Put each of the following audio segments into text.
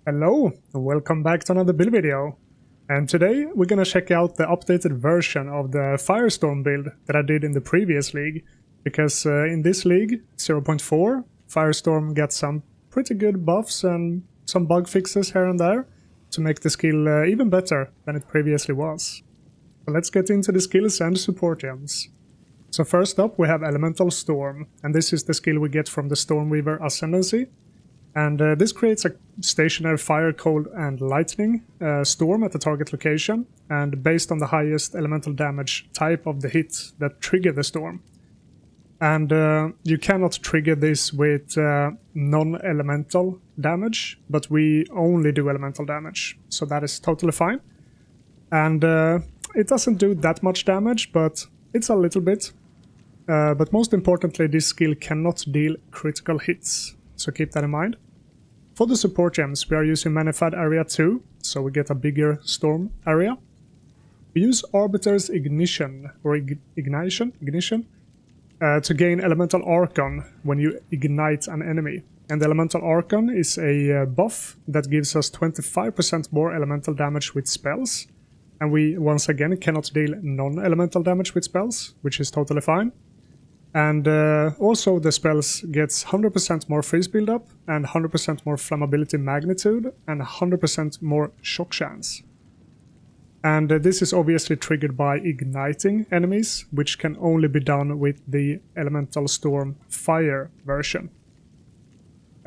Hello, and welcome back to another build video. And today we're gonna check out the updated version of the Firestorm build that I did in the previous league. Because in this league, 0.4, Firestorm gets some pretty good buffs and some bug fixes here and there to make the skill even better than it previously was. So let's get into the skills and support gems. So first up we have Elemental Storm, and this is the skill we get from the Stormweaver Ascendancy. And this creates a stationary fire, cold and lightning storm at the target location, and based on the highest elemental damage type of the hit that trigger the storm. And you cannot trigger this with non-elemental damage, but we only do elemental damage, so that is totally fine. And it doesn't do that much damage, but it's a little bit. But most importantly, this skill cannot deal critical hits, so keep that in mind. For the support gems, we are using Magnified Area 2, so we get a bigger storm area. We use Arbiter's Ignition, or Ignition, to gain Elemental Archon when you ignite an enemy. And the Elemental Archon is a buff that gives us 25% more elemental damage with spells. And we, once again, cannot deal non-elemental damage with spells, which is totally fine. And also the spells gets 100% more freeze build-up, and 100% more flammability magnitude, and 100% more shock chance. And this is obviously triggered by igniting enemies, which can only be done with the Elemental Storm Fire version.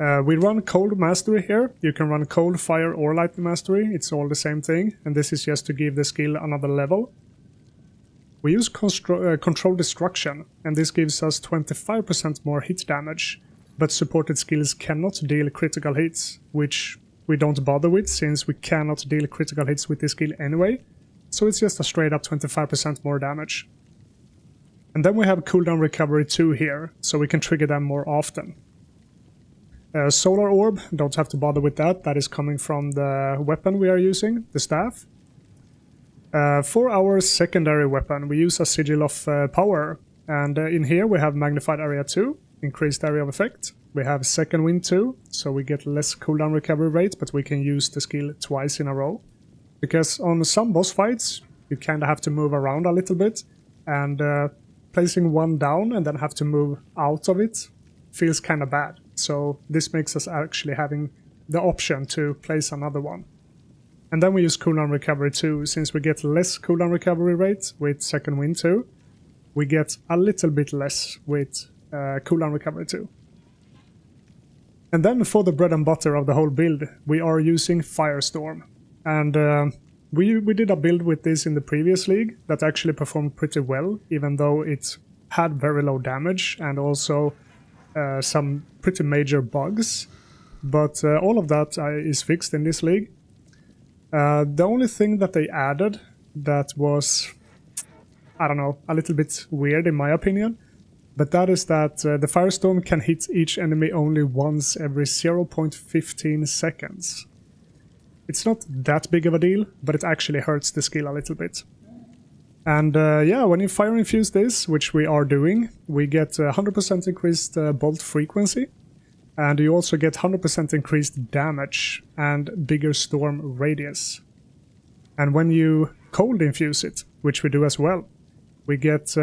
We run Cold Mastery here. You can run Cold, Fire or Lightning Mastery, it's all the same thing, and this is just to give the skill another level. We use Control Destruction, and this gives us 25% more hit damage, but supported skills cannot deal critical hits, which we don't bother with since we cannot deal critical hits with this skill anyway, so it's just a straight up 25% more damage. And then we have Cooldown Recovery 2 here, so we can trigger them more often. Solar Orb, don't have to bother with that, that is coming from the weapon we are using, the staff. For our secondary weapon, we use a Sigil of Power, and in here we have Magnified Area 2, increased area of effect. We have Second Wind 2, so we get less cooldown recovery rate, but we can use the skill twice in a row. Because on some boss fights, you kinda have to move around a little bit, and placing one down and then have to move out of it feels kinda bad. So this makes us actually having the option to place another one. And then we use Cooldown Recovery 2, since we get less cooldown recovery rate with Second Wind 2, we get a little bit less with Cooldown Recovery 2. And then for the bread and butter of the whole build, we are using Firestorm. And we did a build with this in the previous league that actually performed pretty well, even though it had very low damage and also some pretty major bugs. But all of that is fixed in this league. The only thing that they added that was, I don't know, a little bit weird in my opinion, but that is that the Firestorm can hit each enemy only once every 0.15 seconds. It's not that big of a deal, but it actually hurts the skill a little bit. And yeah, when you fire infuse this, which we are doing, we get 100% increased bolt frequency. And you also get 100% increased damage and bigger storm radius. And when you cold infuse it, which we do as well, we get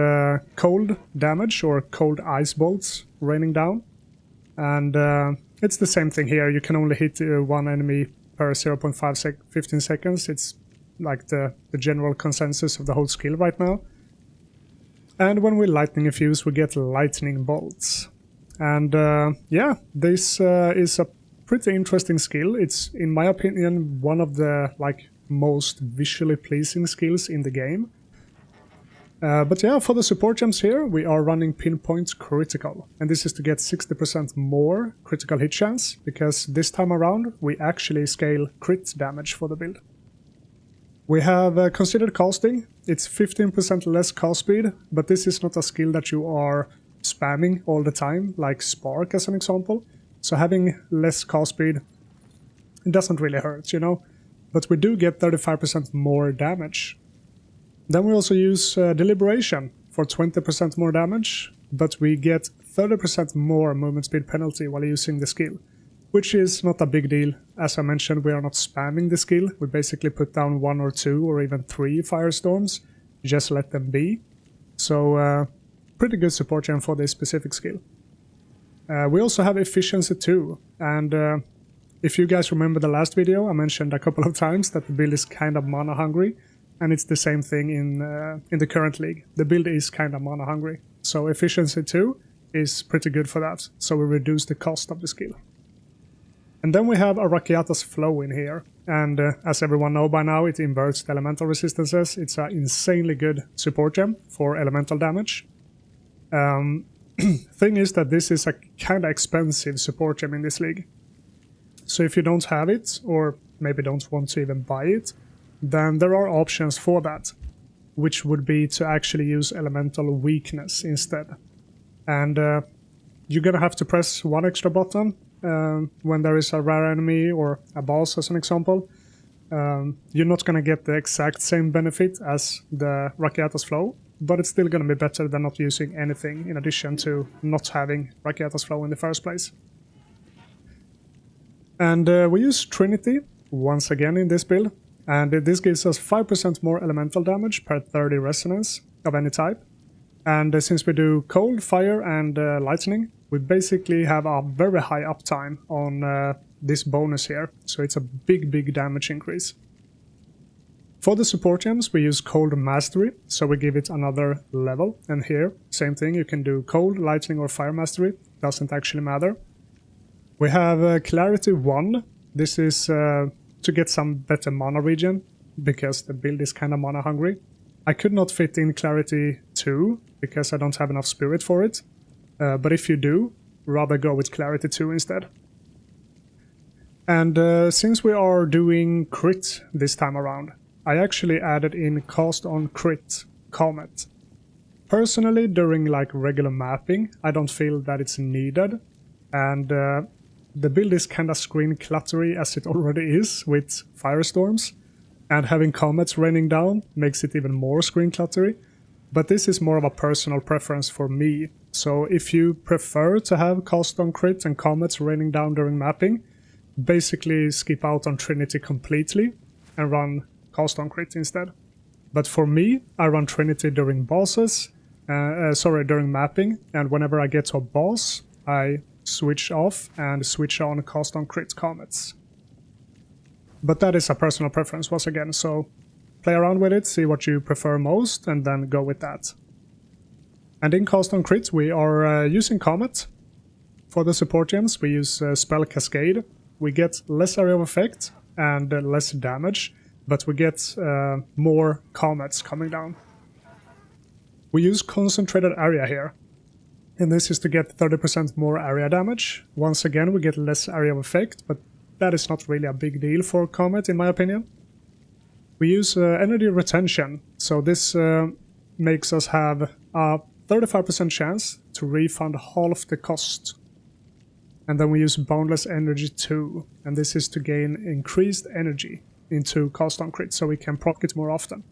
cold damage or cold ice bolts raining down. And it's the same thing here, you can only hit one enemy per 0.15 seconds. It's like the general consensus of the whole skill right now. And when we lightning infuse, we get lightning bolts. And yeah, this is a pretty interesting skill. It's, in my opinion, one of the most visually pleasing skills in the game. But yeah, for the support gems here, we are running Pinpoint Critical. And this is to get 60% more critical hit chance, because this time around we actually scale crit damage for the build. We have Considered Casting. It's 15% less cast speed, but this is not a skill that you are spamming all the time, like Spark as an example. So having less cast speed, it doesn't really hurt, you know? But we do get 35% more damage. Then we also use Deliberation for 20% more damage, but we get 30% more movement speed penalty while using the skill. which is not a big deal. As I mentioned, we are not spamming the skill. We basically put down 1 or 2 or even 3 Firestorms, just let them be. So pretty good support gem for this specific skill. We also have Efficiency 2, and if you guys remember the last video, I mentioned a couple of times that the build is kind of mana hungry, and it's the same thing in the current league. The build is kind of mana hungry, so Efficiency 2 is pretty good for that, so we reduce the cost of the skill. And then we have Arakiata's Flow in here, and as everyone know by now, it inverts the elemental resistances. It's an insanely good support gem for elemental damage. Thing is that this is a kind of expensive support gem in this league. So if you don't have it, or maybe don't want to even buy it, then there are options for that, which would be to actually use Elemental Weakness instead. And you're gonna have to press one extra button when there is a rare enemy or a boss, as an example. You're not gonna get the exact same benefit as the Rakiata's Flow, but it's still gonna be better than not using anything in addition to not having Rakiata's Flow in the first place. And we use Trinity once again in this build, and this gives us 5% more elemental damage per 30 resonance of any type. And since we do cold, fire and lightning, we basically have a very high uptime on this bonus here, so it's a big damage increase. For the support gems we use Cold Mastery, so we give it another level, and here, same thing, you can do Cold, Lightning or Fire Mastery, doesn't actually matter. We have Clarity 1. This is to get some better mana regen, because the build is kind of mana hungry. I could not fit in Clarity 2, because I don't have enough spirit for it. But if you do, rather go with Clarity 2 instead. And since we are doing crit this time around, I actually added in Cast on Crit Comet. Personally, during like regular mapping, I don't feel that it's needed. And the build is kinda screen cluttery as it already is with Firestorms, and having comets raining down makes it even more screen cluttery, but this is more of a personal preference for me. So if you prefer to have Cast on Crit and comets raining down during mapping, basically skip out on Trinity completely and run Cast on Crit instead. But for me, I run Trinity during bosses, during mapping, and whenever I get to a boss, I switch off and switch on Cast on Crit Comets. But that is a personal preference once again, so play around with it, see what you prefer most, and then go with that. And in Cast on Crit we are using Comet. For the support gems we use Spell Cascade. We get less area of effect and less damage, but we get more comets coming down. We use Concentrated Area here. And this is to get 30% more area damage. Once again, we get less area of effect, but that is not really a big deal for Comet, in my opinion. We use Energy Retention, so this makes us have a 35% chance to refund half the cost. And then we use Boundless Energy 2, and this is to gain increased energy into Cast on Crit, so we can proc it more often.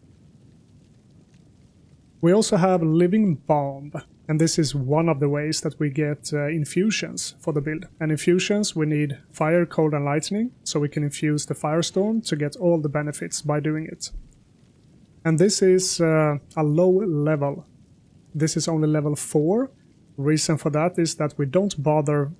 We also have Living Bomb, and this is one of the ways that we get infusions for the build. And infusions we need Fire, Cold and Lightning, so we can infuse the Firestorm to get all the benefits by doing it. And this is a low level. This is only level 4. Reason for that is that we don't bother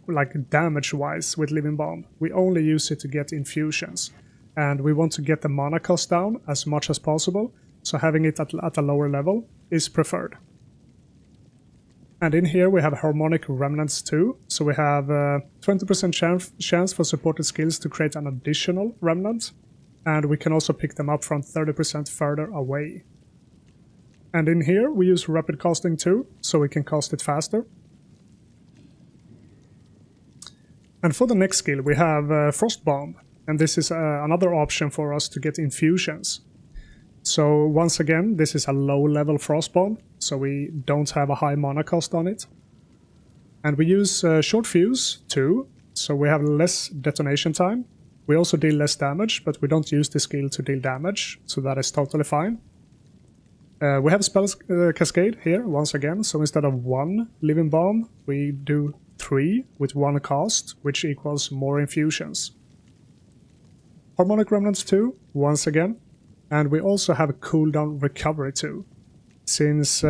like damage-wise with Living Bomb. We only use it to get infusions. And we want to get the mana cost down as much as possible, so having it at a lower level is preferred. And in here we have Harmonic Remnants too, so we have 20% chance for supported skills to create an additional remnant, and we can also pick them up from 30% further away. And in here we use Rapid Casting too, so we can cast it faster. And for the next skill we have Frost Bomb, and this is another option for us to get infusions. So once again, this is a low level Frost Bomb, so we don't have a high mana cost on it. And we use Short Fuse too, so we have less detonation time. We also deal less damage, but we don't use the skill to deal damage, so that is totally fine. We have Spell Cascade here once again, so instead of 1 Living Bomb, we do 3 with 1 cast, which equals more infusions. Harmonic Remnants 2, once again, and we also have a cooldown recovery 2. Since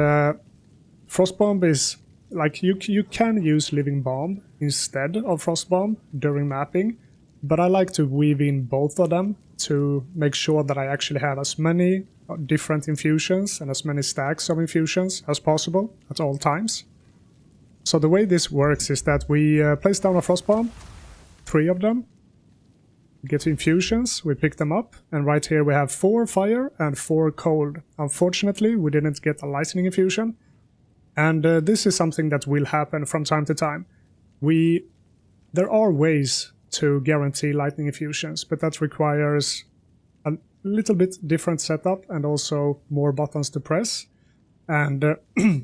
Frostbomb is, like, you can use Living Bomb instead of Frostbomb during mapping, but I like to weave in both of them to make sure that I actually have as many different infusions and as many stacks of infusions as possible at all times. So the way this works is that we place down a Frostbomb, 3 of them, get infusions, we pick them up, and right here we have 4 fire and 4 cold. Unfortunately, we didn't get a lightning infusion, and this is something that will happen from time to time. There are ways to guarantee lightning infusions, but that requires a little bit different setup and also more buttons to press, and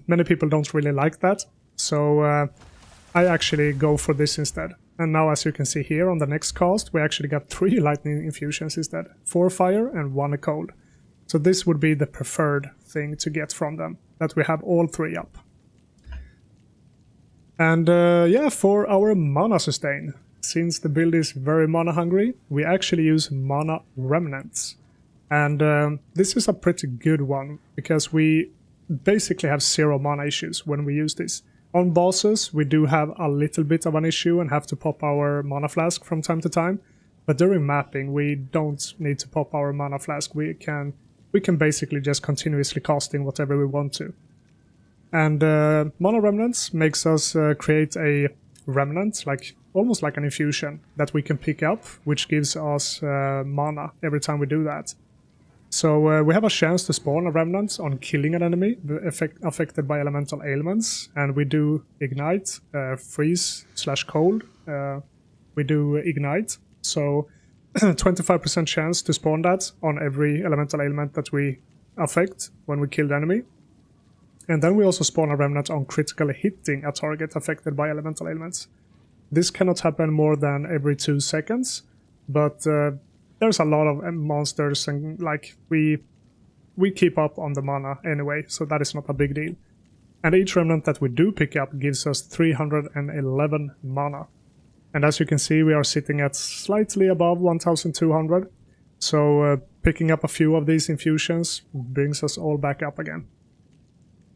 many people don't really like that, so I actually go for this instead. And now, as you can see here on the next cast, we actually got 3 lightning infusions instead, 4 fire and 1 cold. So this would be the preferred thing to get from them, that we have all 3 up. And yeah, for our mana sustain, since the build is very mana hungry, we actually use mana remnants. And this is a pretty good one, because we basically have 0 mana issues when we use this. On bosses, we do have a little bit of an issue and have to pop our mana flask from time to time, but during mapping we don't need to pop our mana flask. We can basically just continuously casting whatever we want to. And mana remnants makes us create a remnant, like almost like an infusion that we can pick up, which gives us mana every time we do that. So we have a chance to spawn a remnant on killing an enemy affected by elemental ailments, and we do ignite, freeze/cold. We do ignite, so 25% chance to spawn that on every elemental ailment that we affect when we kill the enemy. And then we also spawn a remnant on critically hitting a target affected by elemental ailments. This cannot happen more than every 2 seconds, but there's a lot of monsters, and like we keep up on the mana anyway, so that is not a big deal. And each remnant that we do pick up gives us 311 mana. And as you can see, we are sitting at slightly above 1200, so picking up a few of these infusions brings us all back up again.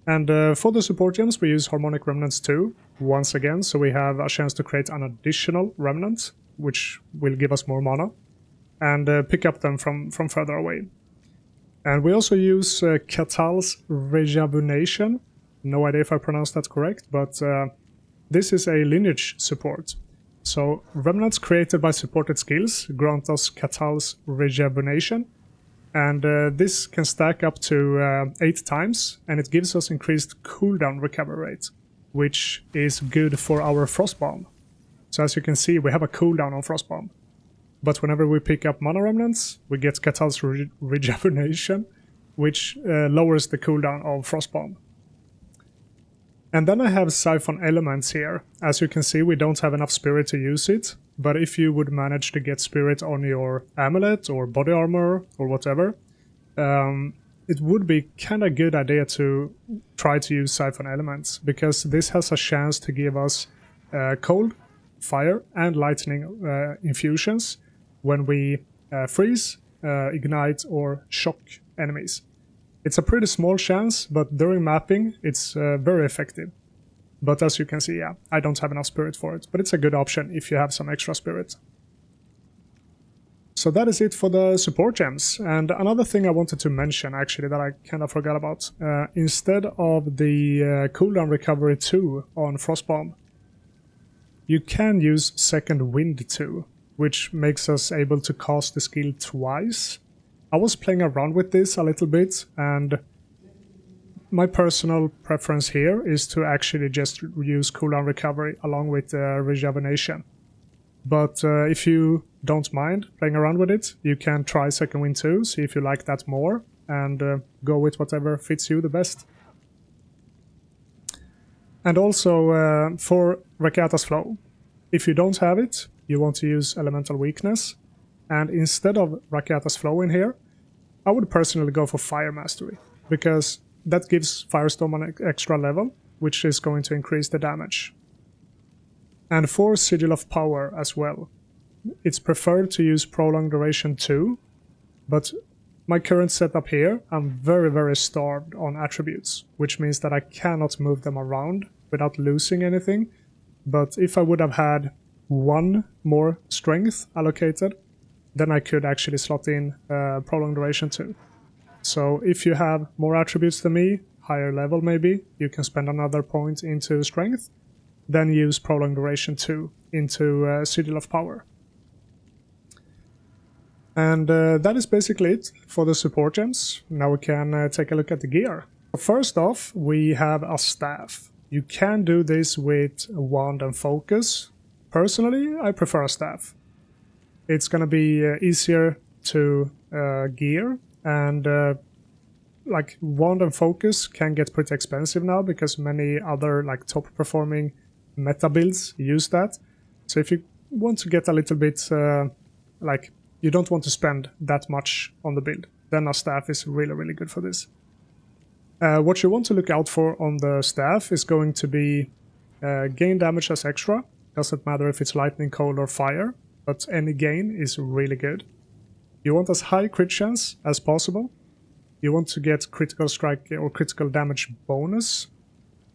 And for the support gems, we use Harmonic Remnants 2, once again, so we have a chance to create an additional remnant, which will give us more mana, and pick up them from further away. And we also use Katal's Rejuvenation. No idea if I pronounced that correct, but this is a lineage support. So remnants created by supported skills grant us Katal's Rejuvenation, and this can stack up to 8 times, and it gives us increased cooldown recovery rate, which is good for our Frostbomb. So as you can see, we have a cooldown on Frostbomb. But whenever we pick up mana remnants, we get Katal's Rejuvenation, which lowers the cooldown of Frostbomb. And then I have Siphon Elements here. As you can see, we don't have enough spirit to use it, but if you would manage to get spirit on your amulet or body armor or whatever, it would be kind of good idea to try to use Siphon Elements, because this has a chance to give us cold, fire and lightning infusions when we freeze, ignite or shock enemies. It's a pretty small chance, but during mapping it's very effective. But as you can see, yeah, I don't have enough spirit for it, but it's a good option if you have some extra spirit. So that is it for the support gems. And another thing I wanted to mention, actually, that I kind of forgot about. Instead of the cooldown recovery 2 on Frostbomb, you can use Second Wind 2, which makes us able to cast the skill twice. I was playing around with this a little bit, and my personal preference here is to actually just use cooldown recovery along with rejuvenation. But if you don't mind playing around with it, you can try Second Wind 2, see if you like that more, and go with whatever fits you the best. And also for Rakata's Flow, if you don't have it, you want to use Elemental Weakness, and instead of Rakata's Flow in here, I would personally go for Fire Mastery, because that gives Firestorm an extra level, which is going to increase the damage. And for Sigil of Power as well, it's preferred to use Prolonged Duration 2, but my current setup here, I'm very starved on attributes, which means that I cannot move them around without losing anything. But if I would have had one more strength allocated, then I could actually slot in Prolonged Duration 2. So if you have more attributes than me, higher level maybe, you can spend another point into strength, then use Prolonged Duration 2 into Sigil of Power. And that is basically it for the support gems. Now we can take a look at the gear. First off, we have a staff. You can do this with a wand and focus. Personally, I prefer a staff. It's gonna be easier to gear, and like wand and focus can get pretty expensive now because many other like top performing meta builds use that. So if you want to get a little bit like you don't want to spend that much on the build, then a staff is really good for this. What you want to look out for on the staff is going to be gain damage as extra. Doesn't matter if it's lightning, cold or fire, but any gain is really good. You want as high crit chance as possible. You want to get critical strike or critical damage bonus.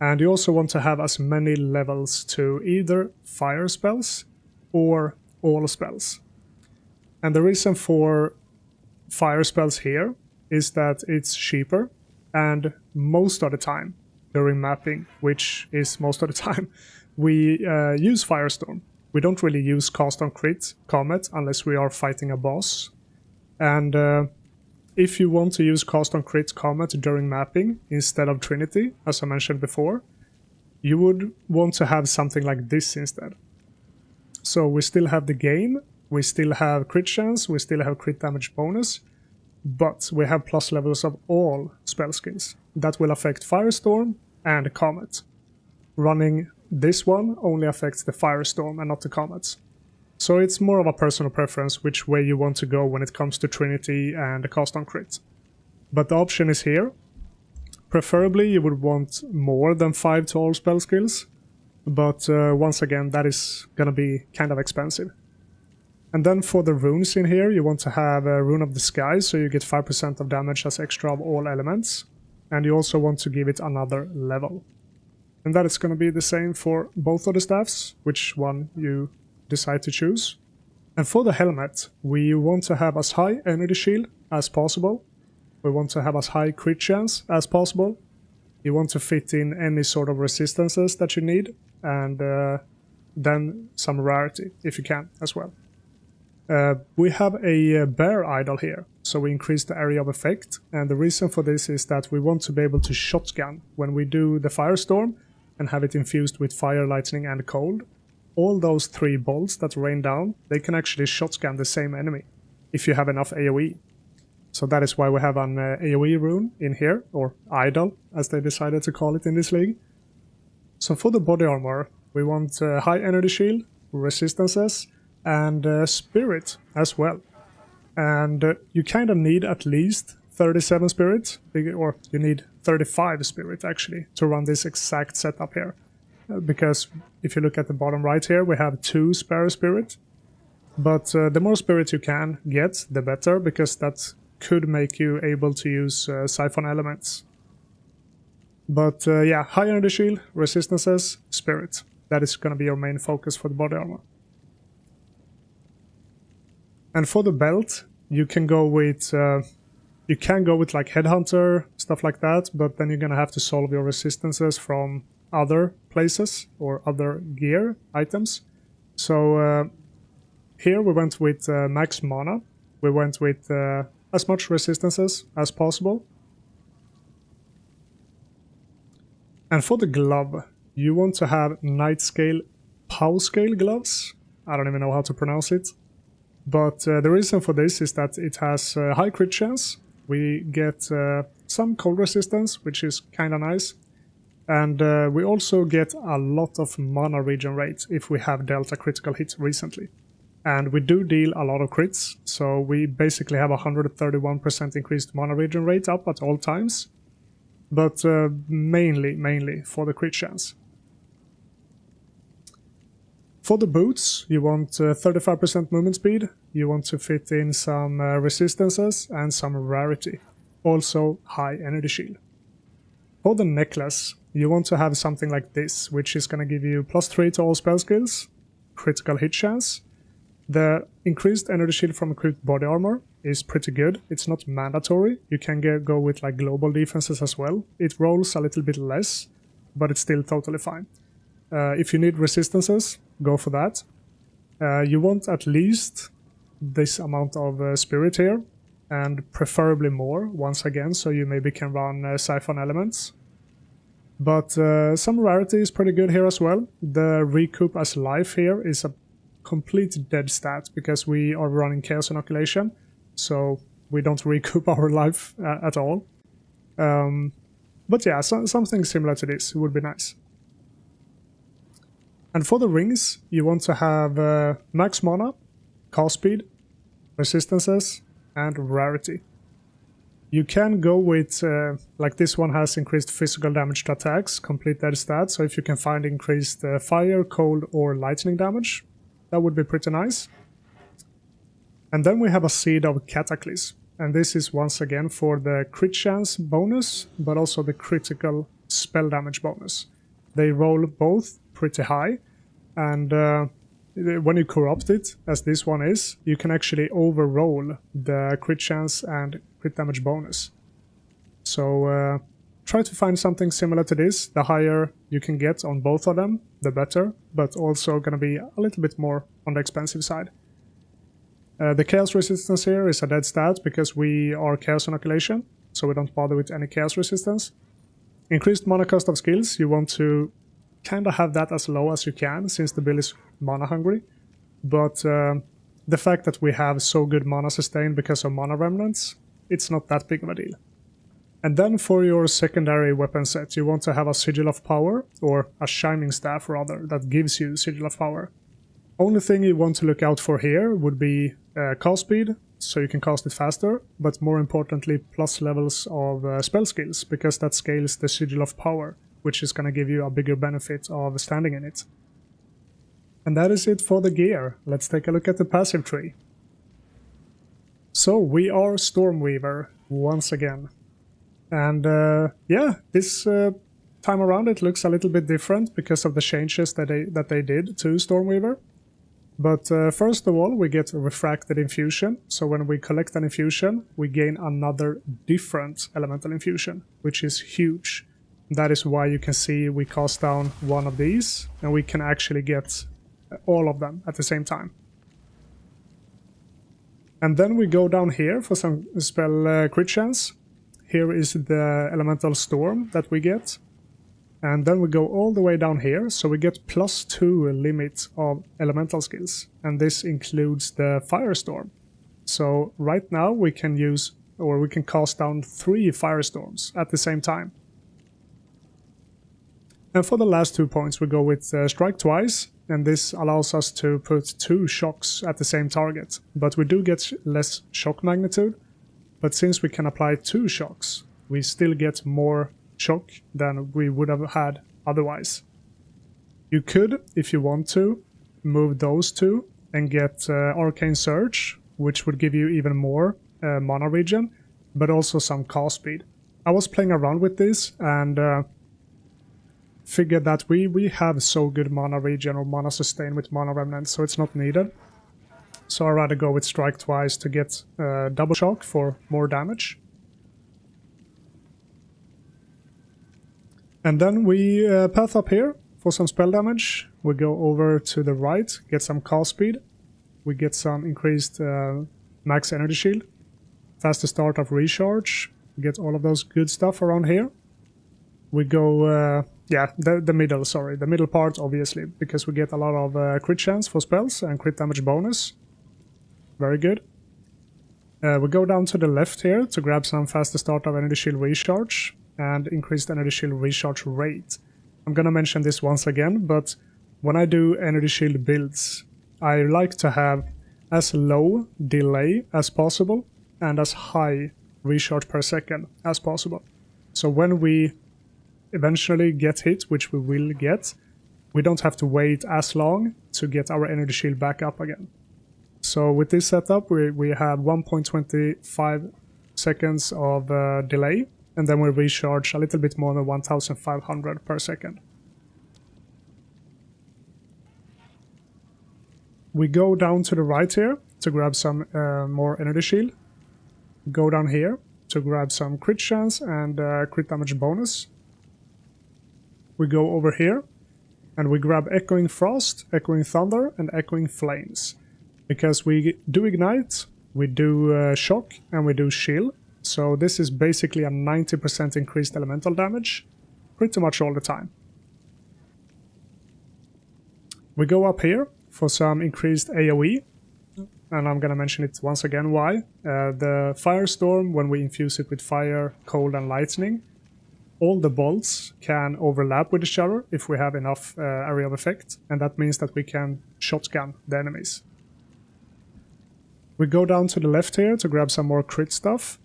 And you also want to have as many levels to either fire spells or all spells. And the reason for fire spells here is that it's cheaper, and most of the time during mapping, which is most of the time, we use Firestorm. We don't really use Cast on Crit Comet unless we are fighting a boss. And if you want to use Cast on Crit Comet during mapping instead of Trinity, as I mentioned before, you would want to have something like this instead. So we still have the gain, we still have crit chance, we still have crit damage bonus, but we have plus levels of all spell skills. That will affect Firestorm and Comet. Running this one only affects the Firestorm and not the Comets. So it's more of a personal preference which way you want to go when it comes to Trinity and the Cast on Crit. But the option is here. Preferably you would want more than 5 to all spell skills, but once again that is gonna be kind of expensive. And then for the runes in here, you want to have a Rune of the Sky, so you get 5% of damage as extra of all elements. And you also want to give it another level. And that is going to be the same for both of the staffs, which one you decide to choose. And for the helmet, we want to have as high energy shield as possible. We want to have as high crit chance as possible. You want to fit in any sort of resistances that you need, and then some rarity, if you can, as well. We have a bear idol here, so we increase the area of effect, and the reason for this is that we want to be able to shotgun when we do the Firestorm and have it infused with fire, lightning and cold. All those 3 bolts that rain down, they can actually shotgun the same enemy if you have enough AoE. So that is why we have an AoE rune in here, or idol as they decided to call it in this league. So for the body armor, we want high energy shield, resistances, and spirit as well. And you kind of need at least 37 spirit, or you need 35 spirit actually, to run this exact setup here. Because if you look at the bottom right here, we have 2 spare spirit. But the more spirit you can get, the better, because that could make you able to use siphon elements. But yeah, high energy shield, resistances, spirit. That is going to be your main focus for the body armor. And for the belt, you can go with like Headhunter, stuff like that, but then you're gonna have to solve your resistances from other places or other gear items. So here we went with max mana. We went with as much resistances as possible. And for the glove, you want to have Night Scale Pow Scale gloves. I don't even know how to pronounce it. But the reason for this is that it has high crit chance. We get some cold resistance, which is kind of nice. And we also get a lot of mana regen rate if we have dealt a critical hit recently. And we do deal a lot of crits, so we basically have a 131% increased mana regen rate up at all times. But mainly for the crit chance. For the boots, you want 35% movement speed, you want to fit in some resistances and some rarity, also high energy shield. For the necklace, you want to have something like this, which is going to give you +3 to all spell skills, critical hit chance. The increased energy shield from equipped body armor is pretty good. It's not mandatory. You can go with like global defenses as well. It rolls a little bit less, but it's still totally fine. If you need resistances, go for that. You want at least this amount of spirit here, and preferably more, once again, so you maybe can run siphon elements. But some rarity is pretty good here as well. The recoup as life here is a complete dead stat, because we are running Chaos Inoculation, so we don't recoup our life at all. But yeah, something similar to this would be nice. And for the rings, you want to have max mana, cast speed, resistances, and rarity. You can go with, like this one has increased physical damage to attacks, complete dead stat, so if you can find increased fire, cold, or lightning damage, that would be pretty nice. And then we have a Seed of Cataclysm, and this is once again for the crit chance bonus, but also the critical spell damage bonus. They roll both pretty high, and when you corrupt it, as this one is, you can actually overroll the crit chance and crit damage bonus. So try to find something similar to this. The higher you can get on both of them, the better, but also gonna be a little bit more on the expensive side. The Chaos Resistance here is a dead stat because we are Chaos Inoculation, so we don't bother with any Chaos Resistance. Increased mana cost of skills, you want to kind of have that as low as you can, since the build is mana hungry. But the fact that we have so good mana sustain because of mana remnants, it's not that big of a deal. And then for your secondary weapon set, you want to have a Sigil of Power, or a Shining Staff rather, that gives you Sigil of Power. Only thing you want to look out for here would be cast speed, so you can cast it faster, but more importantly plus levels of spell skills, because that scales the Sigil of Power, which is going to give you a bigger benefit of standing in it. And that is it for the gear. Let's take a look at the passive tree. So we are Stormweaver once again. And yeah, this time around it looks a little bit different because of the changes that they did to Stormweaver. But first of all, we get a refracted infusion, so when we collect an infusion, we gain another different elemental infusion, which is huge. That is why you can see we cast down one of these, and we can actually get all of them at the same time. And then we go down here for some spell crit chance. Here is the elemental storm that we get. And then we go all the way down here, so we get +2 limit of elemental skills. And this includes the Firestorm. So right now we can use, or we can cast down 3 Firestorms at the same time. And for the last 2 points we go with Strike Twice, and this allows us to put 2 shocks at the same target. But we do get less shock magnitude, but since we can apply 2 shocks, we still get more shock than we would have had otherwise. You could, if you want to, move those 2 and get Arcane Surge, which would give you even more mana regen, but also some cast speed. I was playing around with this and figured that we have so good mana regen or mana sustain with mana remnants, so it's not needed. So I'd rather go with Strike Twice to get double shock for more damage. And then we path up here for some spell damage. We go over to the right, get some cast speed. We get some increased max energy shield. Faster start of recharge. We get all of those good stuff around here. We go, yeah, the middle part obviously, because we get a lot of crit chance for spells and crit damage bonus. Very good. We go down to the left here to grab some faster start of energy shield recharge and increased energy shield recharge rate. I'm gonna mention this once again, but when I do energy shield builds, I like to have as low delay as possible and as high recharge per second as possible. So when we eventually get hit, which we will get, we don't have to wait as long to get our energy shield back up again. So with this setup, we have 1.25 seconds of delay, and then we recharge a little bit more than 1500 per second. We go down to the right here to grab some more energy shield. Go down here to grab some crit chance and crit damage bonus. We go over here and we grab Echoing Frost, Echoing Thunder, and Echoing Flames. Because we do Ignite, we do Shock, and we do Chill. So this is basically a 90% increased elemental damage, pretty much all the time. We go up here for some increased AoE, and I'm gonna mention it once again why. The Firestorm, when we infuse it with fire, cold, and lightning, all the bolts can overlap with each other if we have enough area of effect, and that means that we can shotgun the enemies. We go down to the left here to grab some more crit stuff.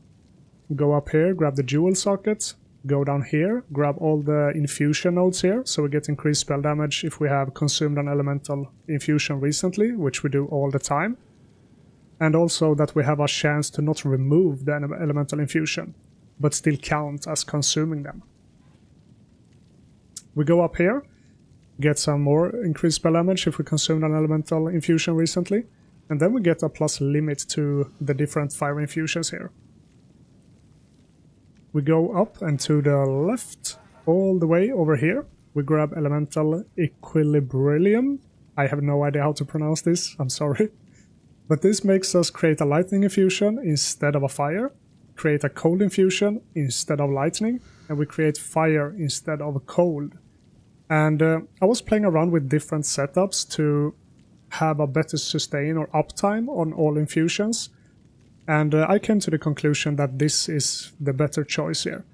Go up here, grab the jewel sockets. Go down here, grab all the infusion nodes here, so we get increased spell damage if we have consumed an elemental infusion recently, which we do all the time. And also that we have a chance to not remove the elemental infusion, but still count as consuming them. We go up here, get some more increased spell damage if we consumed an elemental infusion recently, and then we get a plus limit to the different fire infusions here. We go up and to the left, all the way over here, we grab Elemental Equilibrium. I have no idea how to pronounce this, I'm sorry. But this makes us create a lightning infusion instead of a fire, create a cold infusion instead of lightning, and we create fire instead of cold. And I was playing around with different setups to have a better sustain or uptime on all infusions. And I came to the conclusion that this is the better choice here.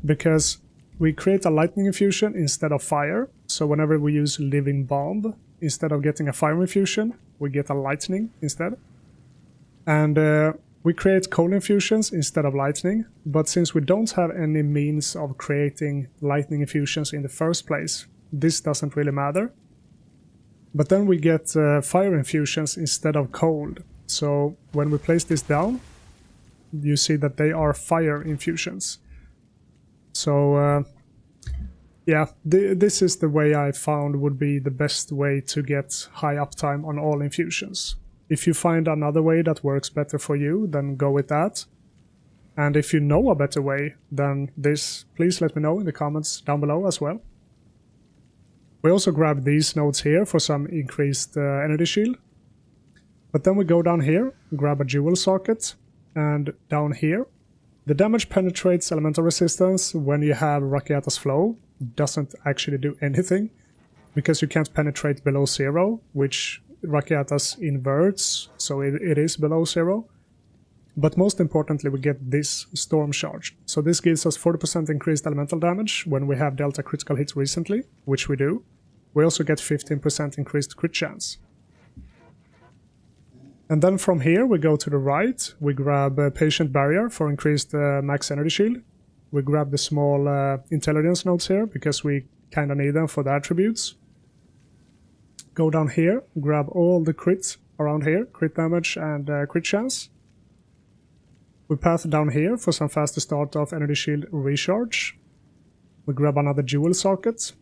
Because we create a lightning infusion instead of fire. So whenever we use Living Bomb, instead of getting a fire infusion, we get a lightning instead. And we create cold infusions instead of lightning. But since we don't have any means of creating lightning infusions in the first place, this doesn't really matter. But then we get fire infusions instead of cold. So when we place this down, you see that they are fire infusions. So yeah, this is the way I found would be the best way to get high uptime on all infusions. If you find another way that works better for you, then go with that. And if you know a better way than this, please let me know in the comments down below as well. We also grab these nodes here for some increased energy shield. But then we go down here, grab a jewel socket, and down here, the damage penetrates elemental resistance when you have Rakiata's Flow. It doesn't actually do anything, because you can't penetrate below 0, which Rakiata's inverts, so it is below 0. But most importantly, we get this Storm Charge. So this gives us 40% increased elemental damage when we have dealt a critical hit recently, which we do. We also get 15% increased crit chance. And then from here we go to the right, we grab Patient Barrier for increased max energy shield. We grab the small intelligence nodes here, because we kinda need them for the attributes. Go down here, grab all the crits around here, crit damage and crit chance. We path down here for some faster start of energy shield recharge. We grab another jewel socket.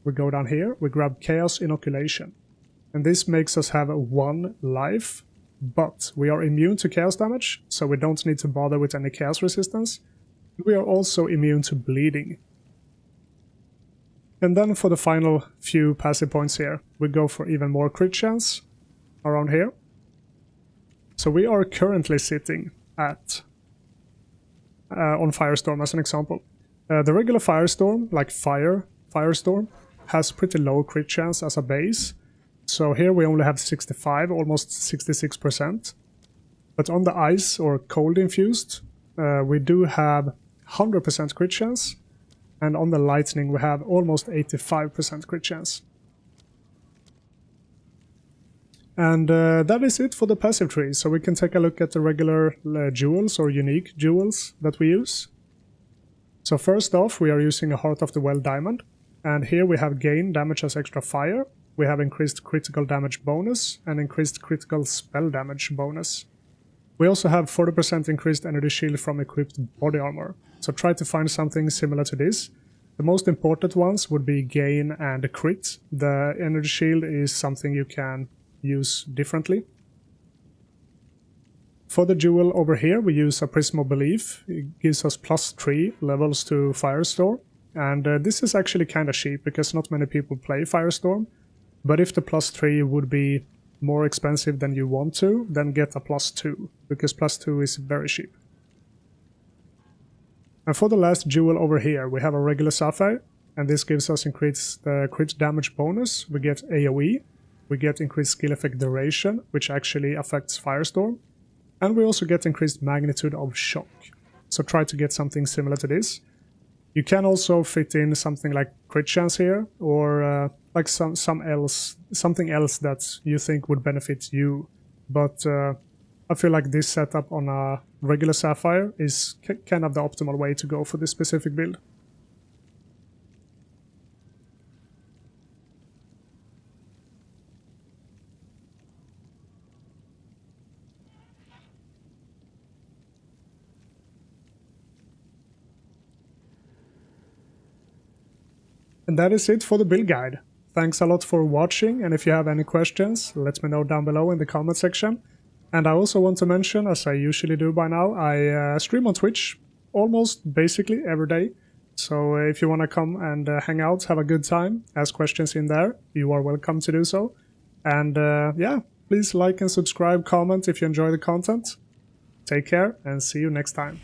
We go down here, we grab Chaos Inoculation. And this makes us have 1 life. But we are immune to chaos damage, so we don't need to bother with any chaos resistance. We are also immune to bleeding. And then for the final few passive points here, we go for even more crit chance around here. So we are currently sitting at on Firestorm as an example. The regular Firestorm, like Firestorm, has pretty low crit chance as a base. So here we only have 65, almost 66%. But on the ice or cold infused, we do have 100% crit chance. And on the lightning we have almost 85% crit chance. And that is it for the passive tree. So we can take a look at the regular jewels or unique jewels that we use. So first off, we are using a Heart of the Well diamond. And here we have gain damage as extra fire. We have increased critical damage bonus and increased critical spell damage bonus. We also have 40% increased energy shield from equipped body armor. So try to find something similar to this. The most important ones would be gain and crit. The energy shield is something you can use differently. For the jewel over here, we use a Prism of Belief. It gives us +3 levels to Firestorm. And this is actually kind of cheap because not many people play Firestorm. But if the +3 would be more expensive than you want to, then get a +2, because +2 is very cheap. And for the last jewel over here, we have a regular sapphire, and this gives us increased crit damage bonus. We get AoE, we get increased skill effect duration, which actually affects Firestorm, and we also get increased magnitude of shock. So try to get something similar to this. You can also fit in something like crit chance here, or like something else that you think would benefit you. But I feel like this setup on a regular sapphire is kind of the optimal way to go for this specific build. And that is it for the build guide. Thanks a lot for watching, and if you have any questions, let me know down below in the comment section. And I also want to mention, as I usually do by now, I stream on Twitch almost basically every day. So if you want to come and hang out, have a good time, ask questions in there, you are welcome to do so. And yeah, please like and subscribe, comment if you enjoy the content. Take care and see you next time.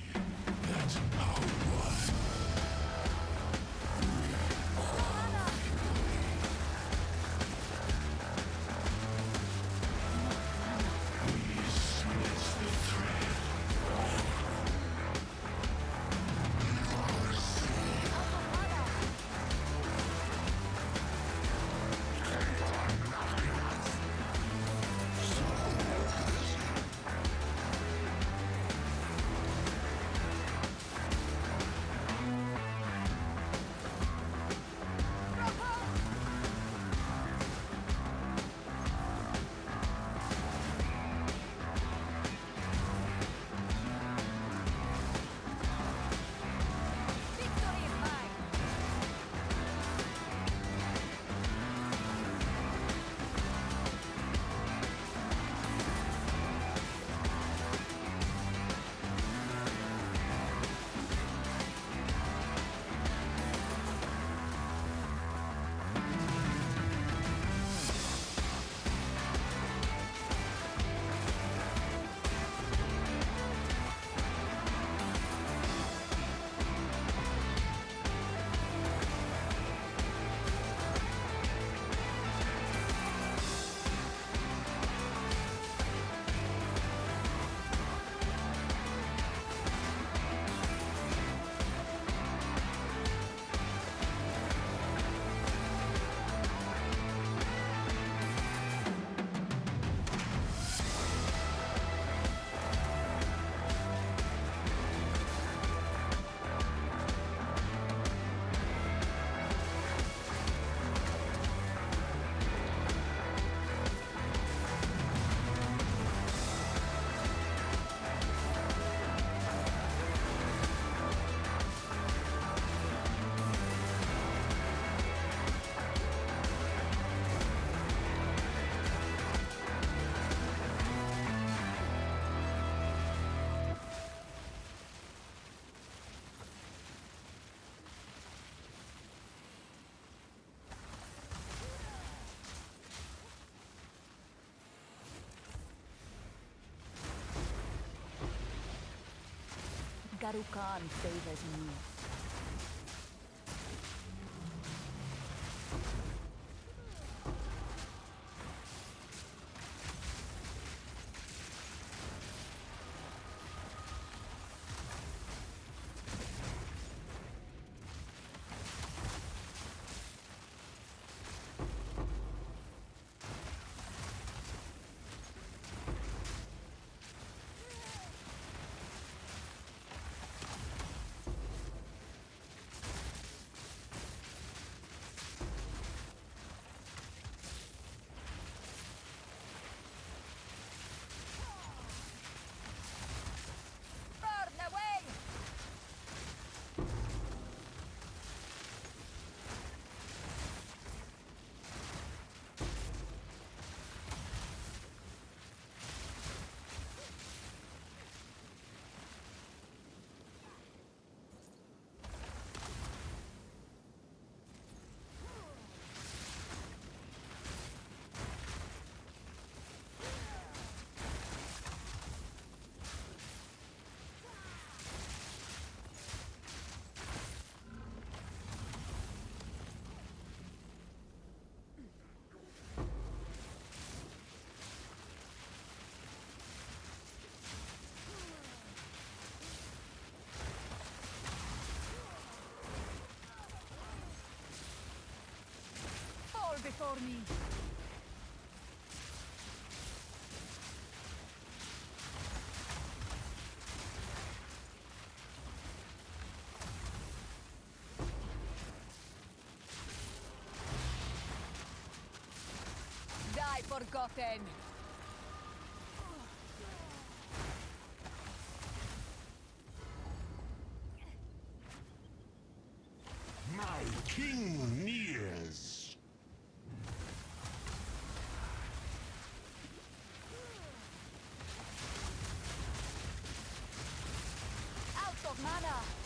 Garukan favors me. before me. Die forgotten. My king nears. Out of mana.